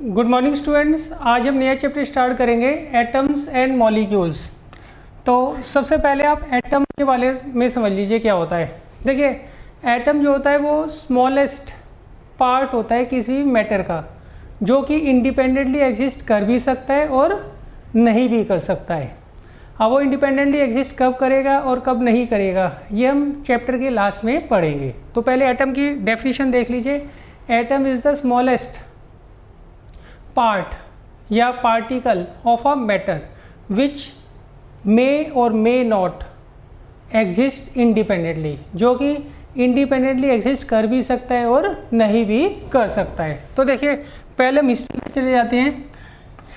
Good morning students. आज हम नया चैप्टर स्टार्ट करेंगे एटम्स एंड मॉलिक्यूल्स। तो सबसे पहले आप एटम के बारे में समझ लीजिए क्या होता है। देखिए, एटम जो होता है वो स्मॉलेस्ट पार्ट होता है किसी मैटर का, जो कि इंडिपेंडेंटली एग्जिस्ट कर भी सकता है और नहीं भी कर सकता है। अब वो इंडिपेंडेंटली एग्जिस्ट कब करेगा और कब नहीं करेगा, ये हम चैप्टर के लास्ट में पढ़ेंगे। तो पहले एटम की डेफिनेशन देख लीजिए। Atom is the smallest part या particle of a matter which may और मे नॉट एग्जिस्ट इंडिपेंडेंटली, जो कि इंडिपेंडेंटली एग्जिस्ट कर भी सकता है और नहीं भी कर सकता है। तो देखिए, पहले हम हिस्ट्री में चले जाते हैं।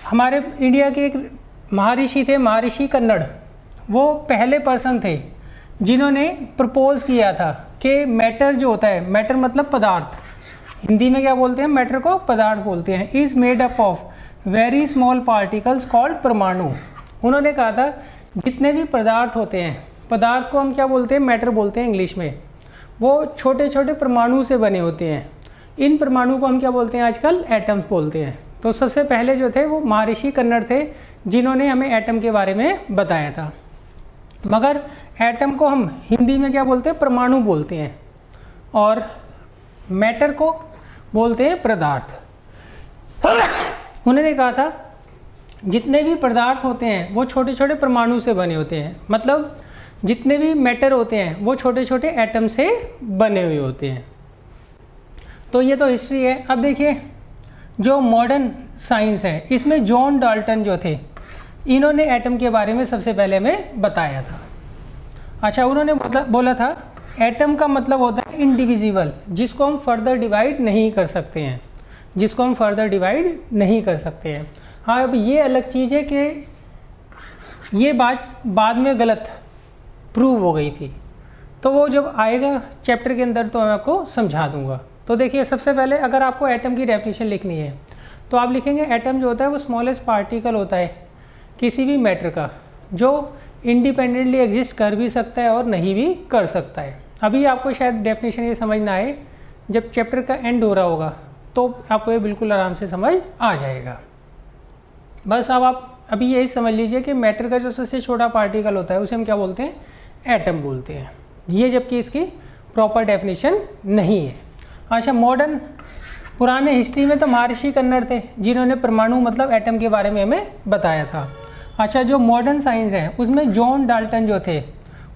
हमारे इंडिया के एक महर्षि थे, महर्षि कन्नड़। वो पहले पर्सन थे जिन्होंने प्रपोज किया था कि मैटर जो होता है, मैटर मतलब पदार्थ, हिंदी में क्या बोलते हैं, मैटर को पदार्थ बोलते हैं, is made up of very small particles called परमाणु। उन्होंने कहा था जितने भी पदार्थ होते हैं, पदार्थ को हम क्या बोलते हैं, मैटर बोलते हैं इंग्लिश में, वो छोटे छोटे परमाणु से बने होते हैं। इन परमाणु को हम क्या बोलते हैं आजकल, एटम्स बोलते हैं। तो सबसे पहले जो थे वो महर्षि कन्नड़ थे जिन्होंने हमें एटम के बारे में बताया था। मगर एटम को हम हिंदी में क्या बोलते हैं, परमाणु बोलते हैं, और मैटर को बोलते हैं पदार्थ। उन्होंने कहा था जितने भी पदार्थ होते हैं वो छोटे छोटे परमाणु से बने होते हैं, मतलब जितने भी मैटर होते हैं वो छोटे छोटे एटम से बने हुए होते हैं। तो ये तो हिस्ट्री है। अब देखिए, जो मॉडर्न साइंस है इसमें जॉन डाल्टन जो थे, इन्होंने एटम के बारे में सबसे पहले हमें बताया था। अच्छा, उन्होंने बोला था एटम का मतलब होता है इंडिविजिबल, जिसको हम फर्दर डिवाइड नहीं कर सकते हैं, जिसको हम फर्दर डिवाइड नहीं कर सकते हैं। हाँ, अब ये अलग चीज़ है कि ये बात बाद में गलत प्रूव हो गई थी, तो वो जब आएगा चैप्टर के अंदर तो मैं आपको समझा दूंगा। तो देखिए, सबसे पहले अगर आपको एटम की डेफिनेशन लिखनी है तो आप लिखेंगे एटम जो होता है वो स्मॉलेस्ट पार्टिकल होता है किसी भी मैटर का, जो इंडिपेंडेंटली एग्जिस्ट कर भी सकता है और नहीं भी कर सकता है। अभी आपको शायद डेफिनेशन ये समझ ना आए, जब चैप्टर का एंड हो रहा होगा तो आपको ये बिल्कुल आराम से समझ आ जाएगा। बस अब आप अभी यही समझ लीजिए कि मैटर का जो सबसे छोटा पार्टिकल होता है उसे हम क्या बोलते हैं, एटम बोलते हैं। ये जबकि इसकी प्रॉपर डेफिनेशन नहीं है। अच्छा, मॉडर्न पुराने हिस्ट्री में तो महर्षि कन्नड़ थे जिन्होंने परमाणु मतलब एटम के बारे में हमें बताया था। अच्छा, जो मॉडर्न साइंस है उसमें जॉन डाल्टन जो थे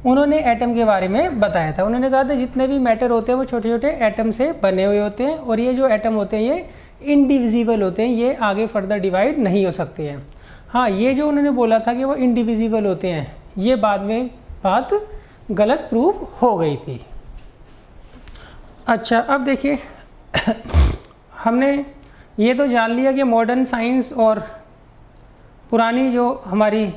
उन्होंने एटम के बारे में बताया था। उन्होंने कहा था जितने भी मैटर होते हैं वो छोटे छोटे एटम से बने हुए होते हैं, और ये जो एटम होते हैं ये इंडिविजिबल होते हैं, ये आगे फर्दर डिवाइड नहीं हो सकते हैं। हाँ, ये जो उन्होंने बोला था कि वो इंडिविजिबल होते हैं, ये बाद में बात गलत प्रूव हो गई थी। अच्छा, अब देखिए हमने ये तो जान लिया कि मॉडर्न साइंस और पुरानी जो हमारी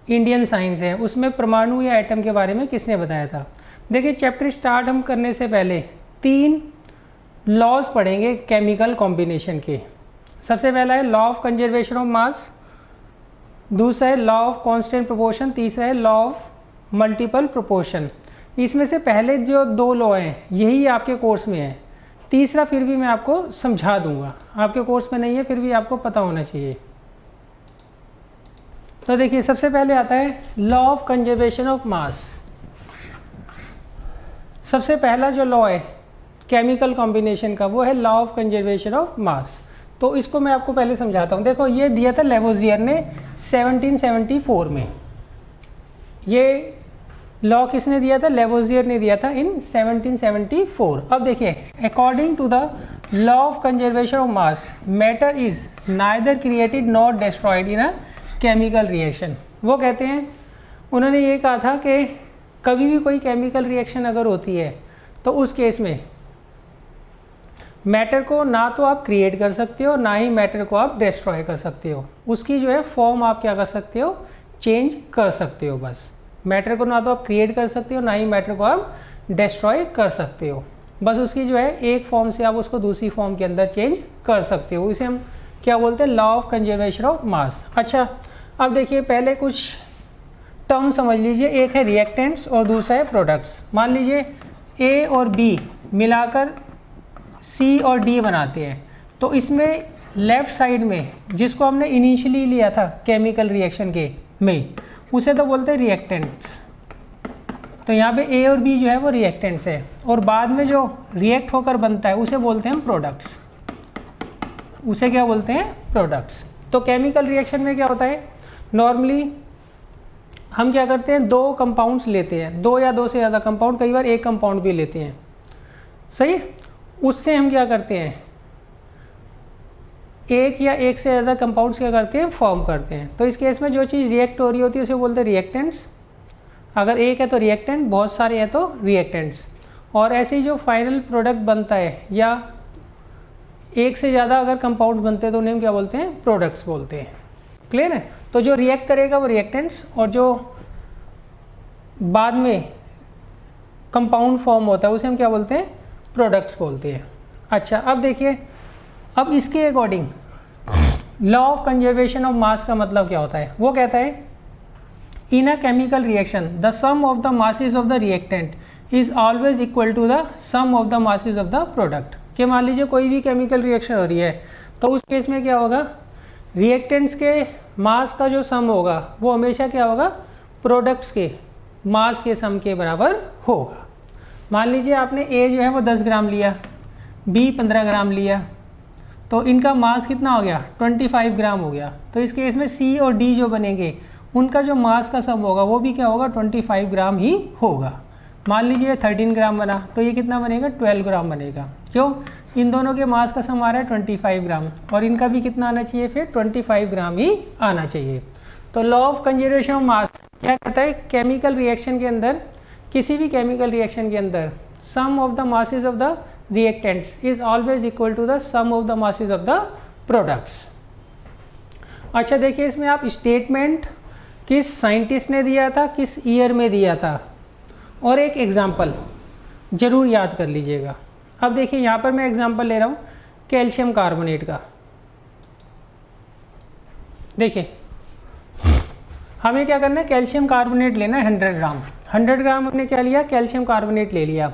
इंडियन साइंस है उसमें परमाणु या एटम के बारे में किसने बताया था। देखिए, चैप्टर स्टार्ट हम करने से पहले 3 लॉज पढ़ेंगे केमिकल कॉम्बिनेशन के। सबसे पहला है लॉ ऑफ कंजर्वेशन ऑफ मास, दूसरा है लॉ ऑफ कांस्टेंट प्रोपोर्शन, तीसरा है लॉ ऑफ मल्टीपल प्रोपोर्शन। इसमें से पहले जो 2 लॉ हैं यही आपके कोर्स में है, तीसरा फिर भी मैं आपको समझा दूंगा, आपके कोर्स में नहीं है फिर भी आपको पता होना चाहिए। तो देखिए, सबसे पहले आता है लॉ ऑफ कंजर्वेशन ऑफ मास। सबसे पहला जो लॉ है केमिकल कॉम्बिनेशन का वो है लॉ ऑफ कंजर्वेशन ऑफ मास। तो इसको मैं आपको पहले समझाता हूँ। देखो, ये दिया था लेवोजियर ने 1774 में। ये लॉ किसने दिया था, लेवोजियर ने दिया था इन 1774। अब देखिए, according to the law of conservation of mass, matter is neither created not destroyed in a chemical reaction. वो कहते हैं, उन्होंने ये कहा था कि कभी भी कोई केमिकल रिएक्शन अगर होती है तो उस केस में मैटर को ना तो आप क्रिएट कर सकते हो, ना ही मैटर को आप डिस्ट्रॉय कर सकते हो। उसकी जो है फॉर्म आप क्या कर सकते हो, चेंज कर सकते हो। बस मैटर को ना तो आप क्रिएट कर सकते हो, ना ही मैटर को आप डिस्ट्रॉय कर सकते हो। बस उसकी जो है एक फॉर्म से आप उसको दूसरी फॉर्म के अंदर चेंज कर सकते हो। इसे हम क्या बोलते हैं, लॉ ऑफ कंजर्वेशन ऑफ मास। अच्छा, अब देखिए, पहले कुछ टर्म समझ लीजिए। एक है रिएक्टेंट्स और दूसरा है प्रोडक्ट्स। मान लीजिए ए और बी मिलाकर सी और डी बनाते हैं, तो इसमें लेफ्ट साइड में जिसको हमने इनिशियली लिया था केमिकल रिएक्शन के में, उसे तो बोलते हैं रिएक्टेंट्स। तो यहाँ पे ए और बी जो है वो रिएक्टेंट्स है, और बाद में जो रिएक्ट होकर बनता है उसे बोलते हैं प्रोडक्ट्स। उसे क्या बोलते हैं? प्रोडक्ट्स। तो केमिकल रिएक्शन में क्या होता है, नॉर्मली हम क्या करते हैं, दो कंपाउंड्स लेते हैं, दो या दो से ज़्यादा कंपाउंड, कई बार एक कंपाउंड भी लेते हैं, सही। उससे हम क्या करते हैं, एक या एक से ज़्यादा कंपाउंड्स क्या करते हैं, फॉर्म करते हैं। तो इस केस में जो चीज़ रिएक्ट हो रही होती है उसे बोलते हैं रिएक्टेंट्स। अगर एक है तो रिएक्टेंट, बहुत सारे हैं तो रिएक्टेंट्स। और ऐसे ही जो फाइनल प्रोडक्ट बनता है या एक से ज़्यादा अगर कंपाउंड बनते हैं तो उन्हें हम क्या बोलते हैं, प्रोडक्ट्स बोलते हैं। क्लियर है? तो जो रिएक्ट करेगा वो रिएक्टेंट्स, और जो बाद में कंपाउंड फॉर्म होता है उसे हम क्या बोलते हैं, प्रोडक्ट्स बोलते हैं। अच्छा, अब देखिए, अब इसके according law of conservation of mass का मतलब क्या होता है। वो कहता है in a chemical reaction the sum of the masses of the reactant is always equal to the sum of the masses of the product. कि मान लीजिए कोई भी केमिकल रिएक्शन हो रही है तो उस केस में क्या होगा, रिएक्टेंट्स के मास का जो सम होगा वो हमेशा क्या होगा, प्रोडक्ट्स के मास के सम के बराबर होगा। मान लीजिए आपने ए जो है वो 10 ग्राम लिया, बी 15 ग्राम लिया, तो इनका मास कितना हो गया, 25 ग्राम हो गया। तो इस केस में सी और डी जो बनेंगे उनका जो मास का सम होगा वो भी क्या होगा, 25 ग्राम ही होगा। मान लीजिए 13 ग्राम बना तो ये कितना बनेगा, 12 ग्राम बनेगा। क्यों? इन दोनों के मास का सम आ रहा है 25 ग्राम, और इनका भी कितना आना चाहिए, फिर 25 ग्राम ही आना चाहिए। तो लॉ ऑफ कंजर्वेशन ऑफ मास क्या कहता है, केमिकल रिएक्शन के अंदर, किसी भी केमिकल रिएक्शन के अंदर sum of the masses of the reactants is always equal to the sum of the masses of the products. अच्छा देखिए, इसमें आप स्टेटमेंट किस साइंटिस्ट ने दिया था, किस ईयर में दिया था, और एक एग्जाम्पल जरूर याद कर लीजिएगा। अब देखिए यहाँ पर मैं एग्जाम्पल ले रहा हूँ कैल्शियम कार्बोनेट का। देखिए हमें क्या करना है, कैल्शियम कार्बोनेट लेना है 100 ग्राम। 100 ग्राम हमने क्या लिया, कैल्शियम कार्बोनेट ले लिया।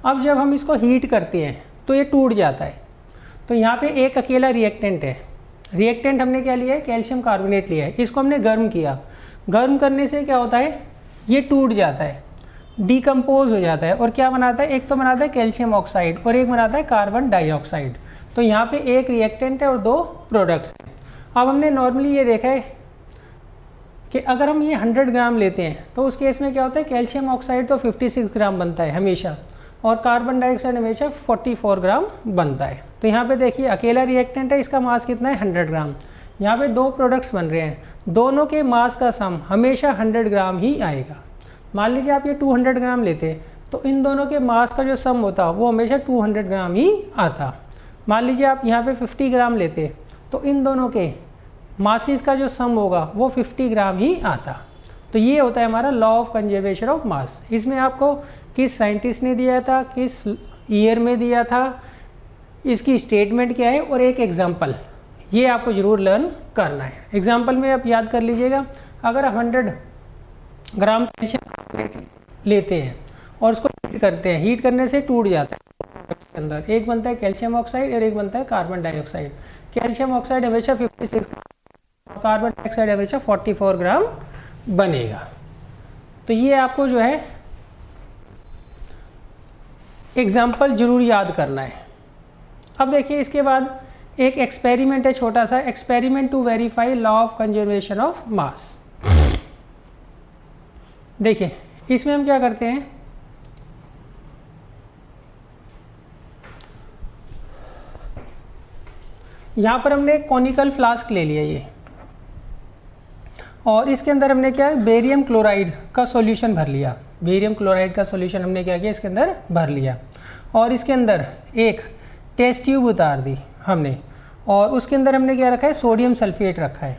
अब जब हम इसको हीट करते हैं तो ये टूट जाता है। तो यहाँ पे एक अकेला रिएक्टेंट है, रिएक्टेंट हमने क्या लिया है, कैल्शियम कार्बोनेट लिया है। इसको हमने गर्म किया, गर्म करने से क्या होता है, ये टूट जाता है, डिकम्पोज हो जाता है, और क्या बनाता है, एक तो बनाता है कैल्शियम ऑक्साइड और एक बनाता है कार्बन डाइऑक्साइड। तो यहाँ पे एक रिएक्टेंट है और दो प्रोडक्ट्स हैं। अब हमने नॉर्मली ये देखा है कि अगर हम ये 100 ग्राम लेते हैं तो उस केस में क्या होता है, कैल्शियम ऑक्साइड तो 56 ग्राम बनता है हमेशा, और कार्बन डाइऑक्साइड हमेशा 44 ग्राम बनता है। तो यहाँ पे देखिए अकेला रिएक्टेंट है, इसका मास कितना है, 100 ग्राम। यहाँ पे दो प्रोडक्ट्स बन रहे हैं, दोनों के मास का सम हमेशा 100 ग्राम ही आएगा। मान लीजिए आप ये 200 ग्राम लेते तो इन दोनों के मास का जो सम होता वो हमेशा 200 ग्राम ही आता। मान लीजिए आप यहाँ पे 50 ग्राम लेते तो इन दोनों के मासेस का जो सम होगा वो 50 ग्राम ही आता। तो ये होता है हमारा लॉ ऑफ कंजर्वेशन ऑफ मास। इसमें आपको किस साइंटिस्ट ने दिया था, किस ईयर में दिया था, इसकी स्टेटमेंट क्या है, और एक एग्जाम्पल, ये आपको जरूर लर्न करना है। एग्जाम्पल में आप याद कर लीजिएगा, अगर आप 100 ग्राम कैल्शियम लेते हैं और उसको हीट करते हैं, हीट करने से टूट जाता है, अंदर एक बनता है कैल्शियम ऑक्साइड और एक बनता है कार्बन डाइऑक्साइड। कैल्शियम ऑक्साइड हमेशा 56, कार्बन डाइऑक्साइड हमेशा 44 ग्राम बनेगा। तो ये आपको जो है एग्जाम्पल जरूर याद करना है। अब देखिए इसके बाद एक एक्सपेरिमेंट है, छोटा सा experiment to verify law of conservation of mass. देखिए इसमें हम क्या करते हैं, यहां पर हमने एक कॉनिकल फ्लास्क ले लिया ये, और इसके अंदर हमने क्या है, बेरियम क्लोराइड का सॉल्यूशन भर लिया। बेरियम क्लोराइड का सॉल्यूशन हमने क्या किया, इसके अंदर भर लिया, और इसके अंदर एक टेस्ट ट्यूब उतार दी हमने, और उसके अंदर हमने क्या रखा है, सोडियम सल्फेट रखा है।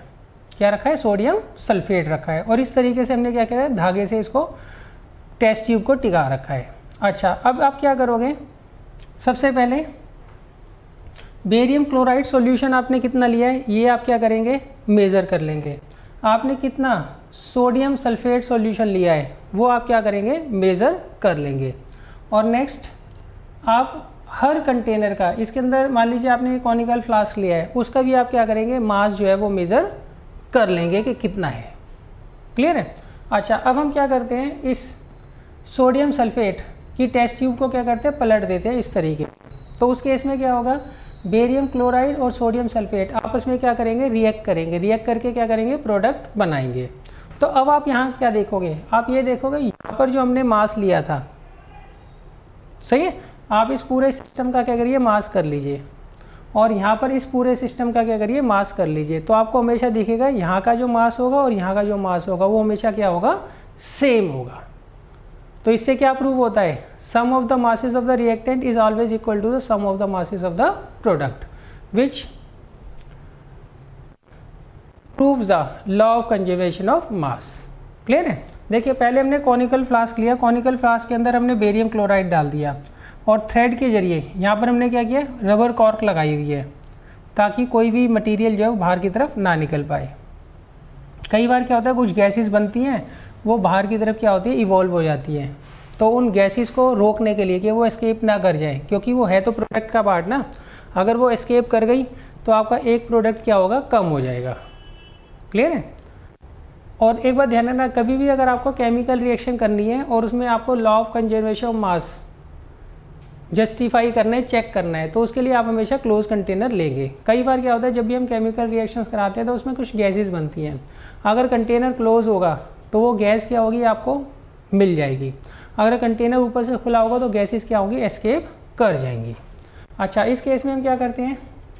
क्या रखा है, सोडियम सल्फेट रखा है, और इस तरीके से हमने क्या किया है, धागे से इसको टेस्ट ट्यूब को टिका रखा है। अच्छा, अब आप क्या करोगे, सबसे पहले बेरियम क्लोराइड सॉल्यूशन आपने कितना लिया है, ये आप क्या करेंगे, मेज़र कर लेंगे। आपने कितना सोडियम सल्फेट सॉल्यूशन लिया है वो आप क्या करेंगे, मेज़र कर लेंगे। और नेक्स्ट आप हर कंटेनर का, इसके अंदर मान लीजिए आपने कॉनिकल फ्लास्क लिया है, उसका भी आप क्या करेंगे, मास जो है वो मेज़र कर लेंगे कि कितना है। क्लियर है। अच्छा, अब हम क्या करते हैं, इस सोडियम सल्फेट की टेस्ट ट्यूब को क्या करते हैं, पलट देते हैं इस तरीके। तो उस केस में क्या होगा, बेरियम क्लोराइड और सोडियम सल्फेट आपस में क्या करेंगे, रिएक्ट करेंगे, रिएक्ट करके क्या करेंगे, प्रोडक्ट बनाएंगे। तो अब आप यहाँ क्या देखोगे, आप ये देखोगे यहाँ पर जो हमने मास लिया था, सही है, आप इस पूरे सिस्टम का क्या करिए, मास कर लीजिए, और यहाँ पर इस पूरे सिस्टम का क्या करिए, मास कर लीजिए। तो आपको हमेशा दिखेगा यहाँ का जो मास होगा और यहाँ का जो मास होगा वो हमेशा क्या होगा, सेम होगा। तो इससे क्या प्रूव होता है, sum of the masses of the reactant is always equal to the sum of the masses of the product, which proves the law of conservation of mass. Clear है। देखिए, पहले हमने कॉनिकल फ्लास्क लिया, conical flask के अंदर हमने barium chloride डाल दिया, और थ्रेड के जरिए यहाँ पर हमने क्या किया, रबर कॉर्क लगाई हुई है, ताकि कोई भी मटेरियल जो है वो बाहर की तरफ ना निकल पाए। कई बार क्या होता है, कुछ गैसेस बनती हैं, वो बाहर की तरफ क्या होती है, इवॉल्व हो जाती है। तो उन गैसेस को रोकने के लिए कि वो एस्केप ना कर जाए, क्योंकि वो है तो प्रोडक्ट का पार्ट ना, अगर वो एस्केप कर गई तो आपका एक प्रोडक्ट क्या होगा, कम हो जाएगा। क्लियर है। और एक बात ध्यान रखना, कभी भी अगर आपको केमिकल रिएक्शन करनी है और उसमें आपको law of conservation of mass justify करना है, चेक करना है, तो उसके लिए आप हमेशा क्लोज कंटेनर लेंगे। कई बार क्या होता है, जब भी हम केमिकल रिएक्शंस कराते हैं तो उसमें कुछ गैसेस बनती हैं, अगर कंटेनर क्लोज होगा तो वो गैस क्या होगी, आपको मिल जाएगी। अगर कंटेनर ऊपर से खुला होगा तो गैसेस क्या होगी, एस्केप कर जाएंगी। अच्छा, इस केस में हम क्या करते हैं,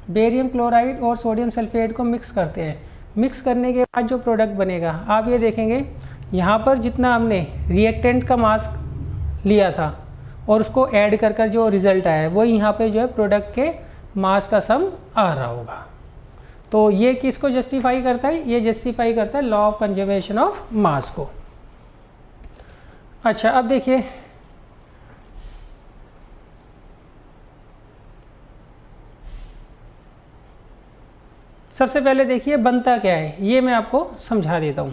बेरियम क्लोराइड और सोडियम सल्फेट को मिक्स करते हैं। मिक्स करने के बाद जो प्रोडक्ट बनेगा, आप ये देखेंगे यहाँ पर जितना हमने रिएक्टेंट का मास लिया था और उसको ऐड कर कर जो रिजल्ट आया है, वो यहाँ पे जो है प्रोडक्ट के मास का सम आ रहा होगा। तो ये किसको जस्टिफाई करता है, ये जस्टिफाई करता है law of conservation of mass को। अच्छा, अब देखिए, सबसे पहले देखिए बनता क्या है, ये मैं आपको समझा देता हूं।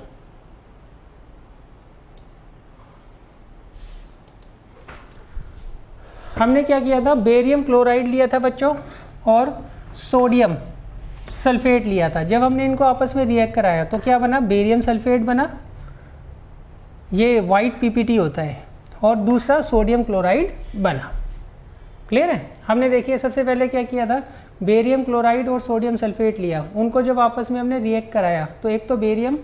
हमने क्या किया था, बेरियम क्लोराइड लिया था बच्चों और सोडियम सल्फेट लिया था। जब हमने इनको आपस में रिएक्ट कराया तो क्या बना, बेरियम सल्फेट बना, ये वाइट पीपीटी होता है, और दूसरा सोडियम क्लोराइड बना। क्लियर है। हमने देखिए सबसे पहले क्या किया था, बेरियम क्लोराइड और सोडियम सल्फेट लिया, उनको जब आपस में हमने रिएक्ट कराया तो एक तो बेरियम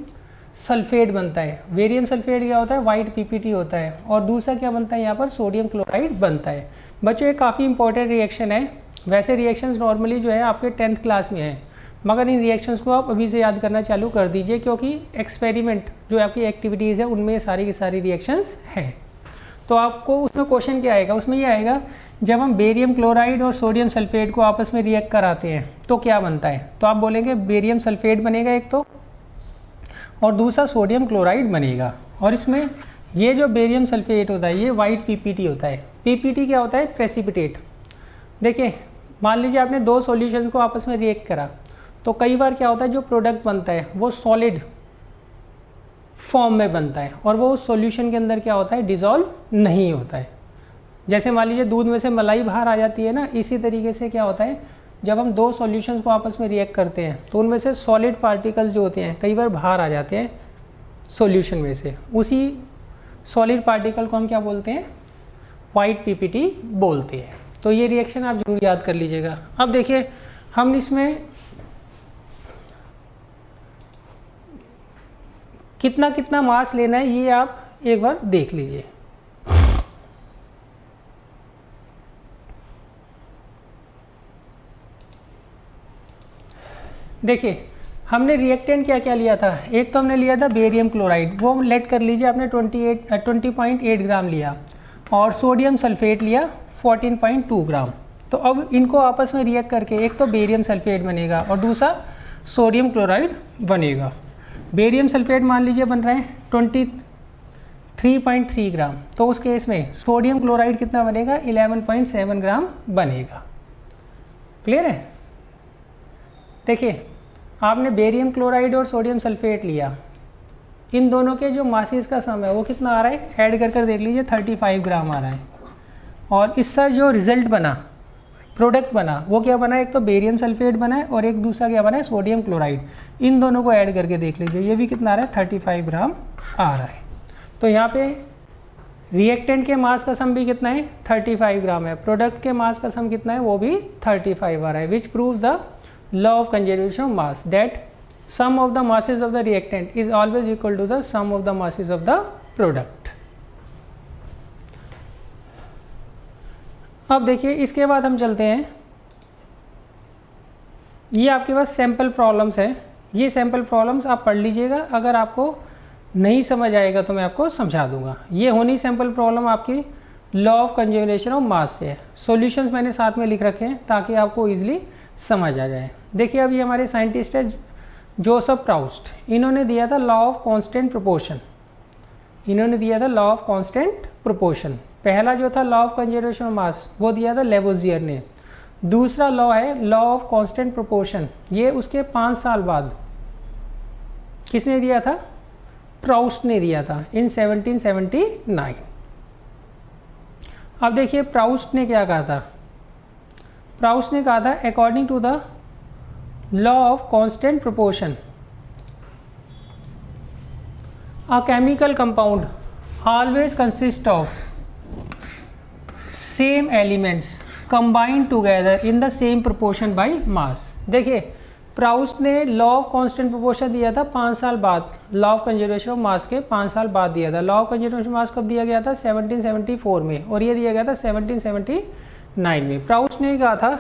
सल्फेट बनता है, बेरियम सल्फेट क्या होता है, वाइट पीपीटी होता है, और दूसरा क्या बनता है, यहाँ पर सोडियम क्लोराइड बनता है। बच्चों, ये काफ़ी इंपॉर्टेंट रिएक्शन है। वैसे रिएक्शंस नॉर्मली जो है आपके 10th क्लास में है, मगर इन रिएक्शंस को आप अभी से याद करना चालू कर दीजिए, क्योंकि एक्सपेरिमेंट जो आपकी एक्टिविटीज़ है उनमें सारी की सारी रिएक्शंस हैं। तो आपको उसमें क्वेश्चन क्या आएगा, उसमें ये आएगा, जब हम बेरियम क्लोराइड और सोडियम सल्फेट को आपस में रिएक्ट कराते हैं तो क्या बनता है, तो आप बोलेंगे बेरियम सल्फेट बनेगा एक तो, और दूसरा सोडियम क्लोराइड बनेगा। और इसमें ये जो बेरियम सल्फेट होता है ये वाइट पीपीटी होता है। पीपीटी क्या होता है, प्रेसिपिटेट। देखिए, मान लीजिए आपने दो सॉल्यूशंस को आपस में रिएक्ट करा, तो कई बार क्या होता है, जो प्रोडक्ट बनता है वो सॉलिड फॉर्म में बनता है, और वो उस सॉल्यूशन के अंदर क्या होता है, डिसॉल्व नहीं होता है। जैसे मान लीजिए दूध में से मलाई बाहर आ जाती है ना, इसी तरीके से क्या होता है, जब हम दो सॉल्यूशंस को आपस में रिएक्ट करते हैं तो उनमें से सॉलिड पार्टिकल्स जो होते हैं कई बार बाहर आ जाते हैं सॉल्यूशन में से। उसी सॉलिड पार्टिकल को हम क्या बोलते हैं, वाइट पीपीटी बोलते हैं। तो ये रिएक्शन आप जरूर याद कर लीजिएगा। अब देखिए, हम इसमें कितना कितना मास लेना है ये आप एक बार देख लीजिए। देखिए, हमने रिएक्टेंट क्या क्या लिया था, एक तो हमने लिया था बेरियम क्लोराइड, वो लेट कर लीजिए आपने 20.8 ग्राम लिया, और सोडियम सल्फेट लिया 14.2 ग्राम। तो अब इनको आपस में रिएक्ट करके एक तो बेरियम सल्फेट बनेगा और दूसरा सोडियम क्लोराइड बनेगा। बेरियम सल्फेट मान लीजिए बन रहे हैं 23.3 ग्राम, तो उस केस में सोडियम क्लोराइड कितना बनेगा, 11.7 ग्राम बनेगा। क्लियर है। देखिए, आपने बेरियम क्लोराइड और सोडियम सल्फेट लिया, इन दोनों के जो मासेस का सम है वो कितना आ रहा है, ऐड कर कर देख लीजिए 35 ग्राम आ रहा है, और इसका जो रिजल्ट बना प्रोडक्ट बना वो क्या बना, एक तो बेरियम सल्फेट बना है और एक दूसरा क्या बना है, सोडियम क्लोराइड। इन दोनों को ऐड करके देख लीजिए, ये भी कितना आ रहा है, 35 ग्राम आ रहा है। तो यहाँ पे रिएक्टेंट के मास का सम भी कितना है, 35 ग्राम है। प्रोडक्ट के मास का सम कितना है, वो भी 35 आ रहा है। Which proves the law of conservation of mass, that sum of the masses of the reactant is always equal to the sum of the masses of the product. अब देखिए इसके बाद हम चलते हैं, ये आपके पास सैम्पल प्रॉब्लम्स है। ये सैम्पल प्रॉब्लम्स आप पढ़ लीजिएगा, अगर आपको नहीं समझ आएगा तो मैं आपको समझा दूंगा। ये होनी सैम्पल प्रॉब्लम आपकी law of conservation of mass से है। सॉल्यूशंस मैंने साथ में लिख रखे हैं ताकि आपको इजीली समझ आ जाए। देखिए अभी हमारे साइंटिस्ट है जोसेफ प्राउस्ट, इन्होंने दिया था लॉ ऑफ कांस्टेंट प्रोपोर्शन। इन्होंने दिया था लॉ ऑफ कांस्टेंट प्रोपोर्शन। पहला जो था लॉ ऑफ कंजर्वेशन ऑफ मास वो दिया था लेवोजियर ने। दूसरा लॉ है लॉ ऑफ कांस्टेंट प्रोपोर्शन, ये उसके 5 साल बाद किसने दिया था, प्राउस्ट ने दिया था इन 1779। अब देखिए प्राउस्ट ने क्या कहा था, प्राउस्ट ने कहा था according to the law of constant proportion a chemical compound always consist of same elements combined together in the same proportion by mass. देखिए प्राउस्ट ने लॉ ऑफ कांस्टेंट प्रोपोर्शन दिया था 5 साल बाद, लॉ ऑफ कंजर्वेशन ऑफ मास के 5 साल बाद दिया था। लॉ ऑफ कंजर्वेशन ऑफ मास कब दिया गया था, 1774 में, और ये दिया गया था 1779 में। प्राउस्ट ने कहा था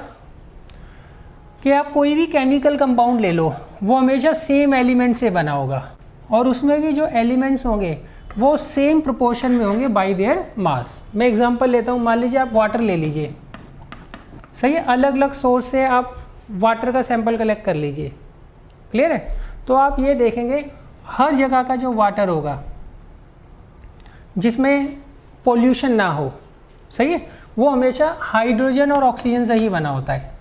कि आप कोई भी केमिकल कंपाउंड ले लो वो हमेशा सेम एलिमेंट से बना होगा, और उसमें भी जो एलिमेंट्स होंगे वो सेम प्रोपोर्शन में होंगे बाय देयर मास। मैं एग्जांपल लेता हूँ, मान लीजिए आप वाटर ले लीजिए, सही है, अलग अलग सोर्स से आप वाटर का सैंपल कलेक्ट कर लीजिए, क्लियर है। तो आप ये देखेंगे हर जगह का जो वाटर होगा जिसमें पोल्यूशन ना हो, सही है, वो हमेशा हाइड्रोजन और ऑक्सीजन से ही बना होता है।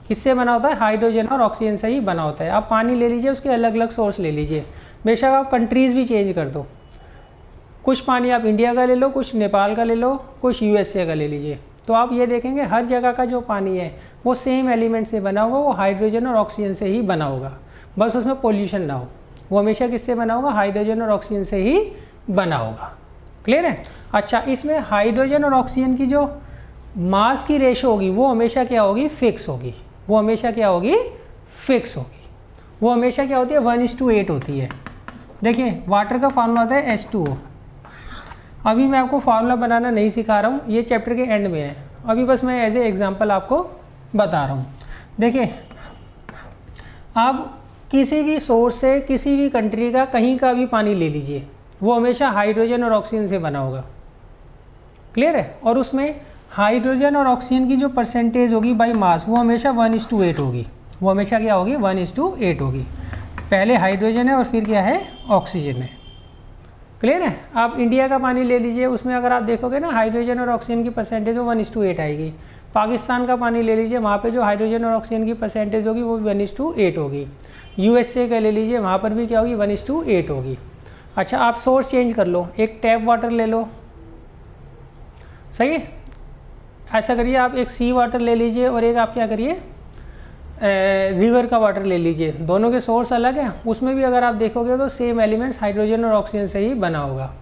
किससे बना होता है, हाइड्रोजन और ऑक्सीजन से ही बना होता है। आप पानी ले लीजिए, उसके अलग अलग सोर्स ले लीजिए, बेशक आप कंट्रीज़ भी चेंज कर दो, कुछ पानी आप इंडिया का ले लो, कुछ नेपाल का ले लो, कुछ यूएसए का ले लीजिए, तो आप ये देखेंगे हर जगह का जो पानी है वो सेम एलिमेंट से बना होगा, वो हाइड्रोजन और ऑक्सीजन से ही बना होगा, बस उसमें पोल्यूशन ना हो। वो हमेशा किससे बना होगा, हाइड्रोजन और ऑक्सीजन से ही बना होगा, क्लियर है। अच्छा, इसमें हाइड्रोजन और ऑक्सीजन की जो मास की रेशो होगी वो हमेशा क्या होगी, फिक्स होगी। वो हमेशा क्या होगी, फिक्स होगी। वो हमेशा क्या होती है, 1:8 होती है। देखिए वाटर का फार्मूला होता है H2O। अभी मैं आपको फार्मूला बनाना नहीं सिखा रहा हूँ, ये चैप्टर के एंड में है, अभी बस मैं एज ए एग्जांपल आपको बता रहा हूँ। देखिए आप किसी भी सोर्स से किसी भी कंट्री का कहीं का भी पानी ले लीजिए, वो हमेशा हाइड्रोजन और ऑक्सीजन से बना होगा, क्लियर है। और उसमें हाइड्रोजन और ऑक्सीजन की जो परसेंटेज होगी बाय मास वो हमेशा 1:8 होगी। वो हमेशा क्या होगी, 1:8 होगी। पहले हाइड्रोजन है और फिर क्या है, ऑक्सीजन है, क्लियर है। आप इंडिया का पानी ले लीजिए, उसमें अगर आप देखोगे ना हाइड्रोजन और ऑक्सीजन की परसेंटेज वो 1:8 आएगी। पाकिस्तान का पानी ले लीजिए, वहाँ पे जो हाइड्रोजन और ऑक्सीजन की परसेंटेज होगी वो 1:8 होगी। यूएसए का ले लीजिए, वहाँ पर भी क्या होगी, 1:8 होगी। अच्छा, आप सोर्स चेंज कर लो, एक टैप वाटर ले लो, सही है। ऐसा करिए, आप एक सी वाटर ले लीजिए और एक आप क्या करिए, रिवर का वाटर ले लीजिए, दोनों के सोर्स अलग है। उसमें भी अगर आप देखोगे तो सेम एलिमेंट्स हाइड्रोजन और ऑक्सीजन से ही बना होगा,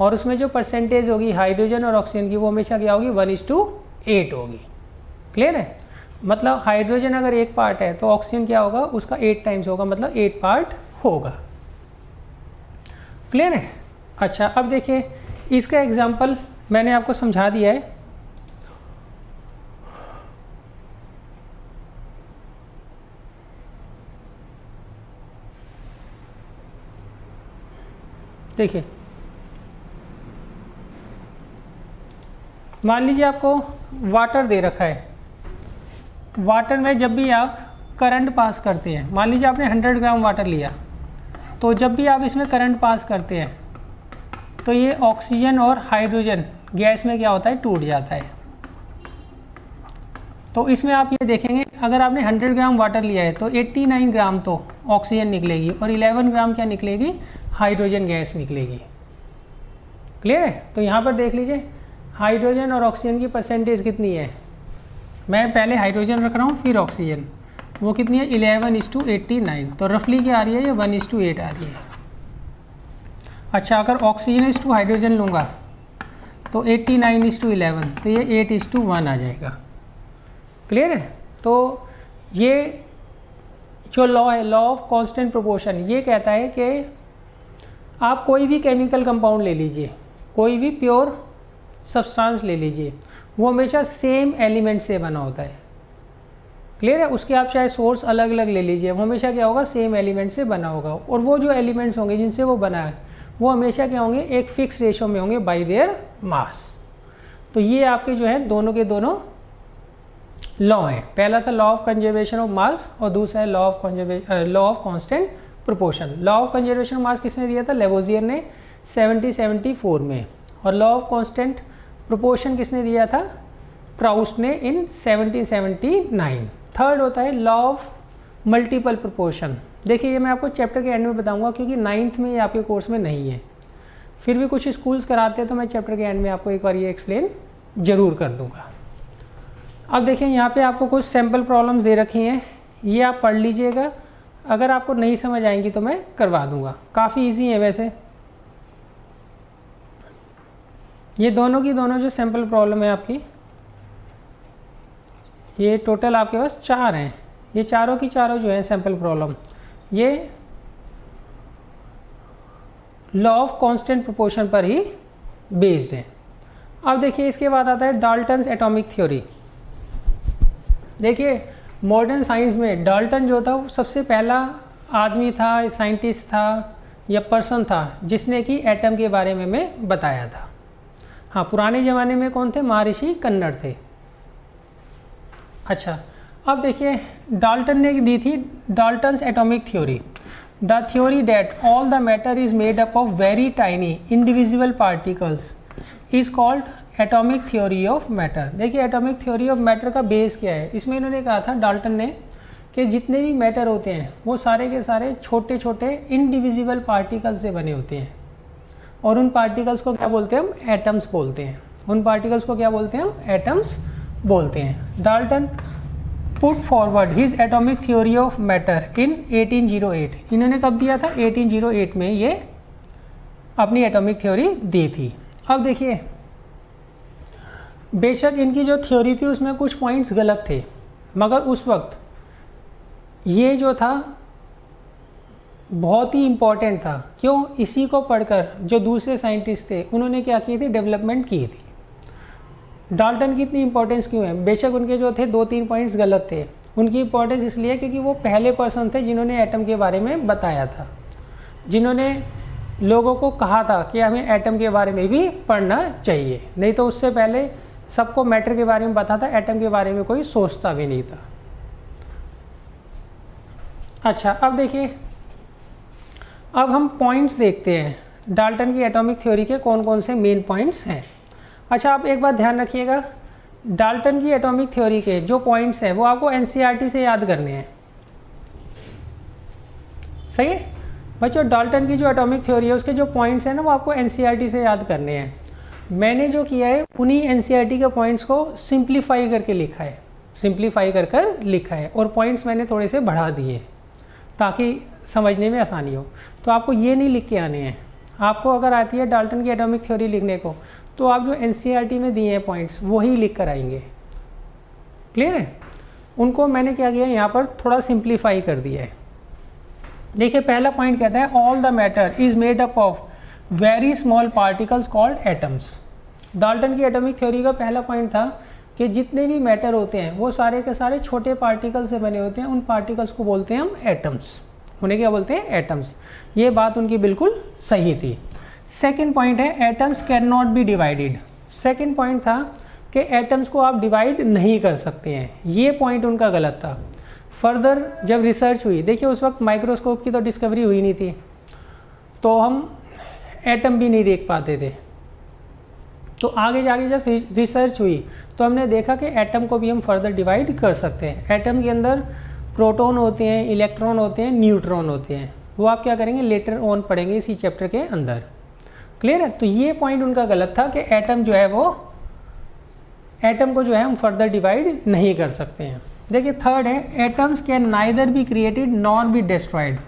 और उसमें जो परसेंटेज होगी हाइड्रोजन और ऑक्सीजन की वो हमेशा क्या होगी, 1:8 होगी, क्लियर है। मतलब हाइड्रोजन अगर 1 पार्ट है तो ऑक्सीजन क्या होगा, उसका 8 टाइम्स होगा, मतलब 8 पार्ट होगा, क्लियर है। अच्छा, अब देखिए इसका एग्जाम्पल मैंने आपको समझा दिया है। देखिए मान लीजिए आपको वाटर दे रखा है, वाटर में जब भी आप करंट पास करते हैं, मान लीजिए आपने 100 ग्राम वाटर लिया, तो जब भी आप इसमें करंट पास करते हैं तो ये ऑक्सीजन और हाइड्रोजन गैस में क्या होता है, टूट जाता है। तो इसमें आप ये देखेंगे अगर आपने 100 ग्राम वाटर लिया है तो 89 ग्राम तो ऑक्सीजन निकलेगी और 11 ग्राम क्या निकलेगी, हाइड्रोजन गैस निकलेगी, क्लियर है। तो यहाँ पर देख लीजिए हाइड्रोजन और ऑक्सीजन की परसेंटेज कितनी है, मैं पहले हाइड्रोजन रख रहा हूँ फिर ऑक्सीजन, वो कितनी है 11:89, तो रफली क्या आ रही है ये 1:8 आ रही है। अच्छा अगर ऑक्सीजन इस टू हाइड्रोजन लूँगा तो 89:11, तो ये 8:1 आ जाएगा। क्लियर है? तो ये जो लॉ है, लॉ ऑफ कांस्टेंट प्रोपोर्शन, ये कहता है कि आप कोई भी केमिकल कंपाउंड ले लीजिए, कोई भी प्योर सब्सटेंस ले लीजिए, वो हमेशा सेम एलिमेंट से बना होता है। क्लियर है? उसके आप चाहे सोर्स अलग अलग ले लीजिए, वो हमेशा क्या होगा, सेम एलिमेंट से बना होगा। और वो जो एलिमेंट्स होंगे जिनसे वो बना है वो हमेशा क्या होंगे, एक फिक्स रेशो में होंगे बाय देयर मास। तो ये आपके जो है दोनों के दोनों लॉ हैं। पहला था लॉ ऑफ कंजर्वेशन ऑफ मास और दूसरा है law of constant proportion. Law of conservation of मास किसने दिया था, लेवोजियर ने 1774 में। और लॉ ऑफ कांस्टेंट प्रोपोर्शन किसने दिया था, प्राउस्ट ने इन 1779। थर्ड होता है लॉ ऑफ मल्टीपल प्रोपोर्शन। देखिए ये मैं आपको चैप्टर के एंड में बताऊंगा क्योंकि 9th में ये आपके कोर्स में नहीं है, फिर भी कुछ स्कूल्स कराते हैं तो मैं चैप्टर के एंड में आपको एक बार ये एक्सप्लेन जरूर कर दूंगा। अब देखिए यहाँ पे आपको कुछ सैम्पल प्रॉब्लम्स दे रखी हैं, ये आप पढ़ लीजिएगा, अगर आपको नहीं समझ आएंगी तो मैं करवा दूंगा। काफ़ी इजी है वैसे, ये दोनों की दोनों जो सैम्पल प्रॉब्लम है आपकी, ये टोटल आपके पास 4 हैं, ये चारों की चारों जो है सैम्पल प्रॉब्लम, ये लॉ ऑफ कांस्टेंट प्रोपोर्शन पर ही बेस्ड है। अब देखिए इसके बाद आता है डाल्टन्स एटॉमिक थ्योरी। देखिए मॉडर्न साइंस में डाल्टन जो था वो सबसे पहला आदमी था, साइंटिस्ट था या पर्सन था जिसने कि एटम के बारे में हमें बताया था। हाँ, पुराने ज़माने में कौन थे, महर्षि कन्नड़ थे। अच्छा अब देखिए डाल्टन ने दी थी Dalton's atomic theory, the theory that all the matter is made up of very tiny individual particles is called atomic theory of matter. देखिए एटॉमिक थ्योरी ऑफ मैटर का बेस क्या है, इसमें इन्होंने कहा था डाल्टन ने कि जितने भी मैटर होते हैं वो सारे के सारे छोटे छोटे इंडिविजुअल पार्टिकल्स से बने होते हैं, और उन पार्टिकल्स को क्या बोलते हैं हम, एटम्स बोलते हैं। उन पार्टिकल्स को क्या बोलते हैं हम, एटम्स बोलते हैं। Dalton put forward his atomic theory of matter in 1808। इन्होंने कब दिया था, 1808 में ये अपनी एटॉमिक थ्योरी दी थी। अब देखिए बेशक इनकी जो थ्योरी थी उसमें कुछ पॉइंट्स गलत थे, मगर उस वक्त ये जो था बहुत ही इम्पोर्टेंट था। क्यों, इसी को पढ़कर जो दूसरे साइंटिस्ट थे उन्होंने क्या की थी, डेवलपमेंट की थी। डाल्टन की इतनी इंपॉर्टेंस क्यों है, बेशक उनके जो थे 2-3 पॉइंट्स गलत थे, उनकी इंपॉर्टेंस इसलिए क्योंकि वो पहले पर्सन थे जिन्होंने एटम के बारे में बताया था, जिन्होंने लोगों को कहा था कि हमें एटम के बारे में भी पढ़ना चाहिए। नहीं तो उससे पहले सबको मैटर के बारे में पता था, एटम के बारे में कोई सोचता भी नहीं था। अच्छा अब देखिए, अब हम पॉइंट्स देखते हैं डाल्टन की एटॉमिक थ्योरी के कौन कौन से मेन पॉइंट्स हैं। अच्छा आप एक बात ध्यान रखिएगा, डाल्टन की एटॉमिक थ्योरी के जो पॉइंट्स हैं वो आपको एनसीईआरटी से याद करने हैं। सही है बच्चों, डाल्टन की जो एटॉमिक थ्योरी है उसके जो पॉइंट्स हैं ना वो आपको एनसीईआरटी से याद करने हैं। मैंने जो किया है उन्हीं एनसीईआरटी के पॉइंट्स को सिंप्लीफाई करके लिखा है, सिंप्लीफाई कर लिखा है, और पॉइंट्स मैंने थोड़े से बढ़ा दिए ताकि समझने में आसानी हो। तो आपको ये नहीं लिख के आने हैं, आपको अगर आती है डाल्टन की एटॉमिक थ्योरी लिखने को तो आप जो एनसीईआरटी में दिए हैं पॉइंट्स वही लिख कर आएंगे। क्लियर है? उनको मैंने क्या किया, यहाँ पर थोड़ा सिंप्लीफाई कर दिया है। देखिए पहला पॉइंट कहता है all the matter is made up of very small particles called atoms. Dalton की एटॉमिक थ्योरी का पहला पॉइंट था कि जितने भी मैटर होते हैं वो सारे के सारे छोटे पार्टिकल से बने होते हैं, उन पार्टिकल्स को बोलते हैं हम एटम्स। उन्हें क्या बोलते हैं, एटम्स। ये बात उनकी बिल्कुल सही थी। सेकंड पॉइंट है atoms can not be divided. Second point था कि एटम्स को आप डिवाइड नहीं कर सकते हैं, ये पॉइंट उनका गलत था। फर्दर जब रिसर्च हुई, देखिए उस वक्त माइक्रोस्कोप की तो डिस्कवरी हुई नहीं थी, तो हम एटम भी नहीं देख पाते थे। तो आगे जाके जब रिसर्च हुई तो हमने देखा कि एटम को भी हम फर्दर डिवाइड कर सकते हैं। एटम के अंदर प्रोटॉन होते हैं, इलेक्ट्रॉन होते हैं, न्यूट्रॉन होते हैं, वो आप क्या करेंगे लेटर ऑन पढ़ेंगे इसी चैप्टर के अंदर। क्लियर है? तो ये पॉइंट उनका गलत था कि एटम जो है वो एटम को जो है हम फर्दर डिवाइड नहीं कर सकते हैं। देखिए थर्ड है atoms can neither be created nor be destroyed.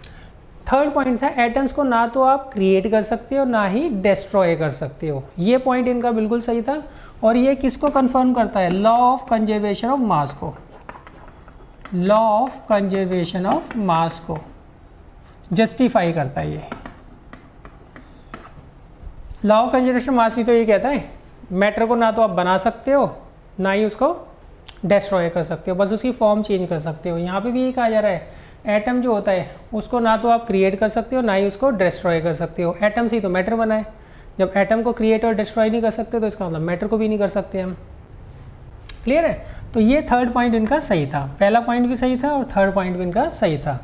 Third point था एटम्स को ना तो आप क्रिएट कर सकते हो ना ही डिस्ट्रॉय कर सकते हो। ये पॉइंट इनका बिल्कुल सही था और ये किसको कंफर्म करता है, law of conservation of mass को, law of conservation of mass को जस्टिफाई करता है। ये law of conservation of mass भी तो ये कहता है मैटर को ना तो आप बना सकते हो ना ही उसको डिस्ट्रॉय कर सकते हो, बस उसकी फॉर्म चेंज कर सकते हो। यहाँ पे भी ये कहा जा रहा है एटम जो होता है उसको ना तो आप क्रिएट कर सकते हो ना ही उसको डिस्ट्रॉय कर सकते हो। एटम से ही तो मैटर बना है, जब एटम को क्रिएट और डिस्ट्रॉय नहीं कर सकते तो इसका मतलब मैटर को भी नहीं कर सकते हम। क्लियर है? तो ये थर्ड पॉइंट इनका सही था, पहला पॉइंट भी सही था और थर्ड पॉइंट भी इनका सही था।